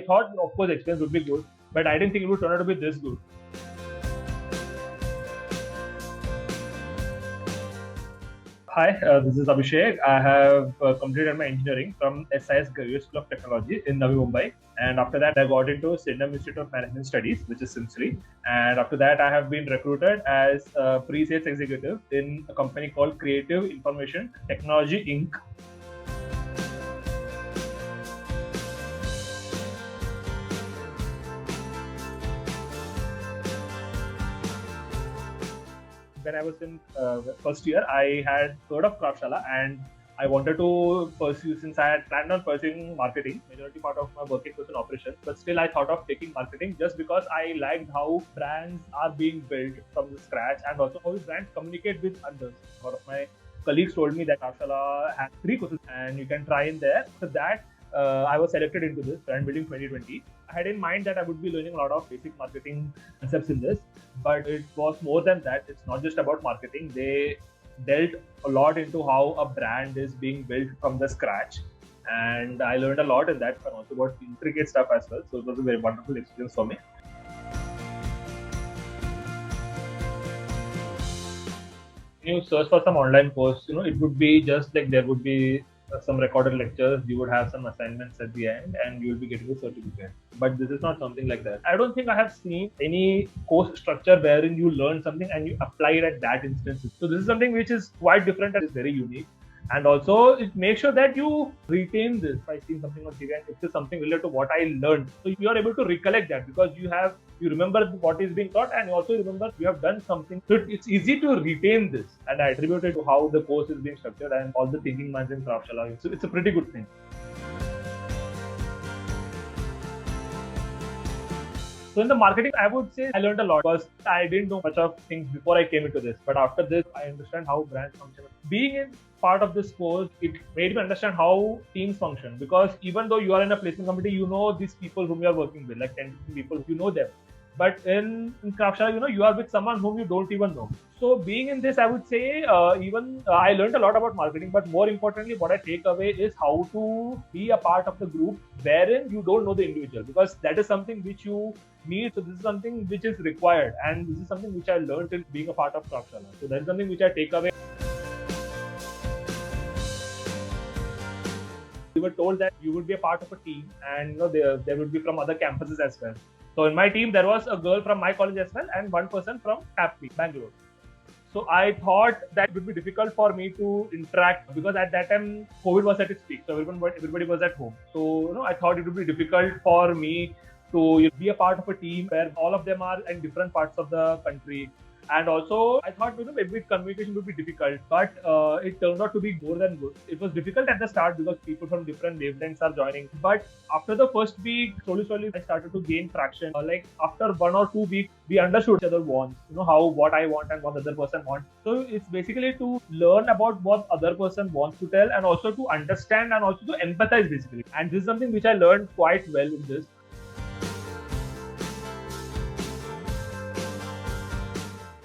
thought, of course, experience would be good, but I didn't think it would turn out to be this good. Hi, this is Abhishek. I have completed my engineering from SIS Graduate School of Technology in Navi Mumbai. And after that, I got into Sydenham Institute of Management Studies, which is SIMSREE. And after that, I have been recruited as a pre-sales executive in a company called Creative Information Technology Inc. When I was in first year, I had heard of Kraftshala and I wanted to pursue, since I had planned on pursuing marketing. Majority part of my working was in operations, but still I thought of taking marketing just because I liked how brands are being built from the scratch and also how brands communicate with others. One of my colleagues told me that Kraftshala has 3 courses and you can try in there. So that I was selected into this brand building 2020. I had in mind that I would be learning a lot of basic marketing concepts in this, but it was more than that. It's not just about marketing. They dealt a lot into how a brand is being built from the scratch, and I learned a lot in that, and also about intricate stuff as well. So it was a very wonderful experience for me. When you search for some online course, it would be just like there would be some recorded lectures, you would have some assignments at the end, and you will be getting a certificate. But this is not something like that. I don't think I have seen any course structure wherein you learn something and you apply it at that instance. So this is something which is quite different and is very unique. And also, it makes sure that you retain this. If I see something on TV and it is something related to what I learned, so you are able to recollect that because you remember what is being taught, and you also remember you have done something. So it's easy to retain this, and I attribute it to how the course is being structured and all the thinking minds in Kraftshala. So it's a pretty good thing. So in the marketing, I would say I learned a lot because I didn't know much of things before I came into this. But after this, I understand how brands function. Being in part of this course, it made me understand how teams function. Because even though you are in a placement committee, you know these people whom you are working with, like 10 people, you know them. But in Kraftshala, you are with someone whom you don't even know. So being in this, I would say I learned a lot about marketing, but more importantly, what I take away is how to be a part of the group wherein you don't know the individual, because that is something which you need. So this is something which is required, and this is something which I learned in being a part of Kraftshala. So that is something which I take away. We were told that you would be a part of a team, and there would be from other campuses as well. So in my team, there was a girl from my college as well, and one person from Krafteers, Bangalore. So I thought that it would be difficult for me to interact because at that time COVID was at its peak, so everybody was at home. So I thought it would be difficult for me to be a part of a team where all of them are in different parts of the country. And also, I thought maybe communication would be difficult, but it turned out to be more than good. It was difficult at the start because people from different wavelengths are joining. But after the first week, slowly, I started to gain traction. Like after 1 or 2 weeks, we understood each other wants, what I want and what the other person wants. So it's basically to learn about what other person wants to tell, and also to understand and also to empathize basically. And this is something which I learned quite well in this.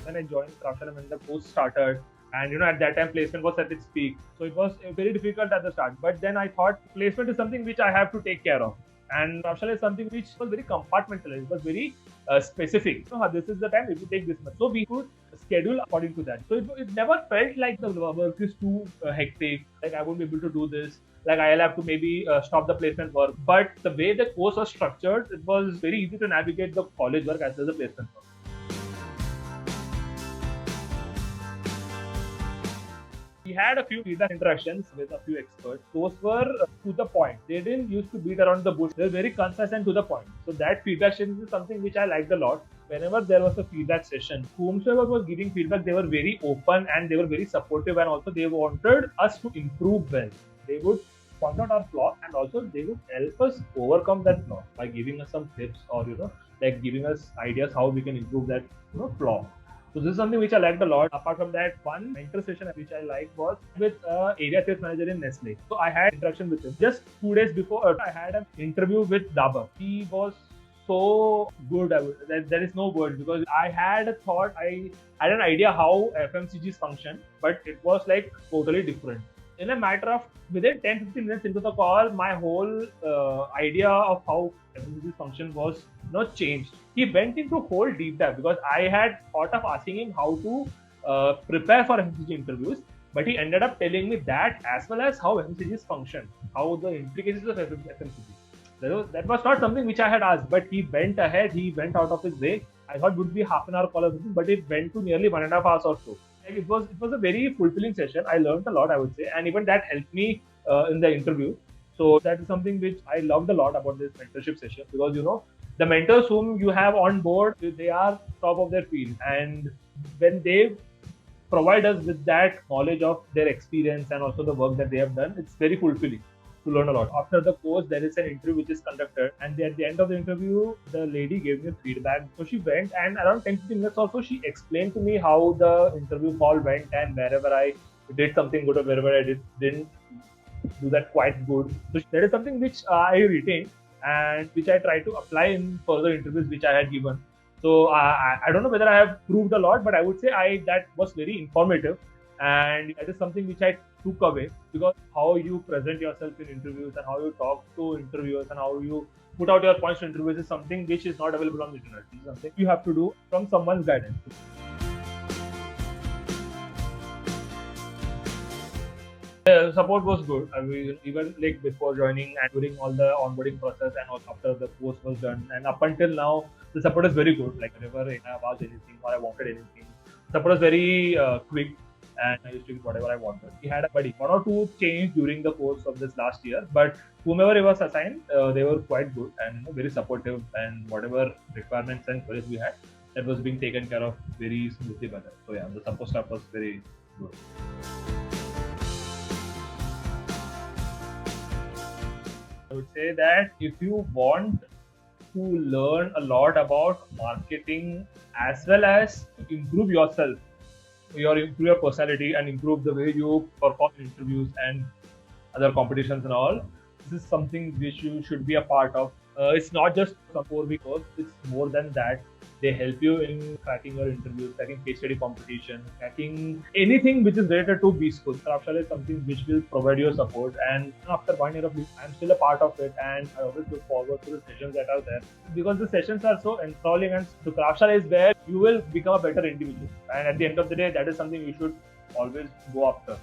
When I joined Kraftshala, when the course started, and at that time placement was at its peak, so it was very difficult at the start. But then I thought placement is something which I have to take care of, and Kraftshala is something which was very compartmentalized. It was very specific. So this is the time if you take this much, so we could schedule according to that. So it never felt like the work is too hectic. Like I won't be able to do this. Like I'll have to maybe stop the placement work. But the way the course was structured, it was very easy to navigate the college work as well as the placement work. We had a few feedback interactions with a few experts. Those were to the point. They didn't used to beat around the bush. They were very concise and to the point. So that feedback session is something which I liked a lot. Whenever there was a feedback session, whomsoever was giving feedback, they were very open and they were very supportive, and also they wanted us to improve well. They would point out our flaw, and also they would help us overcome that flaw by giving us some tips or like giving us ideas how we can improve that flaw. So this is something which I liked a lot. Apart from that, one mentor session which I liked was with area sales manager in Nestle. So I had interaction with him. Just 2 days before, I had an interview with Dabur. He was so good. There is no word, because I had a thought, I had an idea how FMCGs function, but it was like totally different. in a matter of within 10-15 minutes into the call, my whole idea of how FMCG function was not changed. He went into whole deep dive because I had thought of asking him how to prepare for FMCG interviews, but he ended up telling me that as well as how FMCGs function, how the intricacies of FMCG. That was not something which I had asked, but he went ahead, he went out of his way. I thought it would be half an hour call or something, but it went to nearly 1.5 hours or so. It was a very fulfilling session. I learned a lot, I would say, and even that helped me in the interview. So that is something which I loved a lot about this mentorship session, because the mentors whom you have on board, they are top of their field, and when they provide us with that knowledge of their experience and also the work that they have done, it's very fulfilling to learn a lot. After the course, there is an interview which is conducted, and at the end of the interview, the lady gave me feedback. So she went, and around 10-15 minutes also, she explained to me how the interview call went, and wherever I did something good or wherever I didn't do that quite good. So that is something which I retained and which I try to apply in further interviews which I had given. So I don't know whether I have proved a lot, but I would say that was very informative, and that is something which I took away, because how you present yourself in interviews and how you talk to interviewers and how you put out your points to interviews is something which is not available on the internet. It's something you have to do from someone's guidance. Support was good. I mean, even like before joining and during all the onboarding process and also after the course was done, and up until now, the support is very good. Like whenever I have asked anything or I wanted anything, support was very quick, and I used to get whatever I wanted. We had a buddy, one or two changed during the course of this last year, but whomever it was assigned, they were quite good and very supportive, and whatever requirements and queries we had, that was being taken care of very smoothly by them. So yeah, the support staff was very good. I would say that if you want to learn a lot about marketing as well as improve yourself, improve your personality and improve the way you perform in interviews and other competitions and all, this is something which you should be a part of. It's not just a 4-week course, it's more than that. They help you in cracking your interviews, cracking case study competition, cracking anything which is related to B School. Kraftshala is something which will provide you support, and after 1 year of this, I'm still a part of it, and I always look forward to the sessions that are there, because the sessions are so enthralling, and the Kraftshala is where you will become a better individual. And at the end of the day, that is something you should always go after.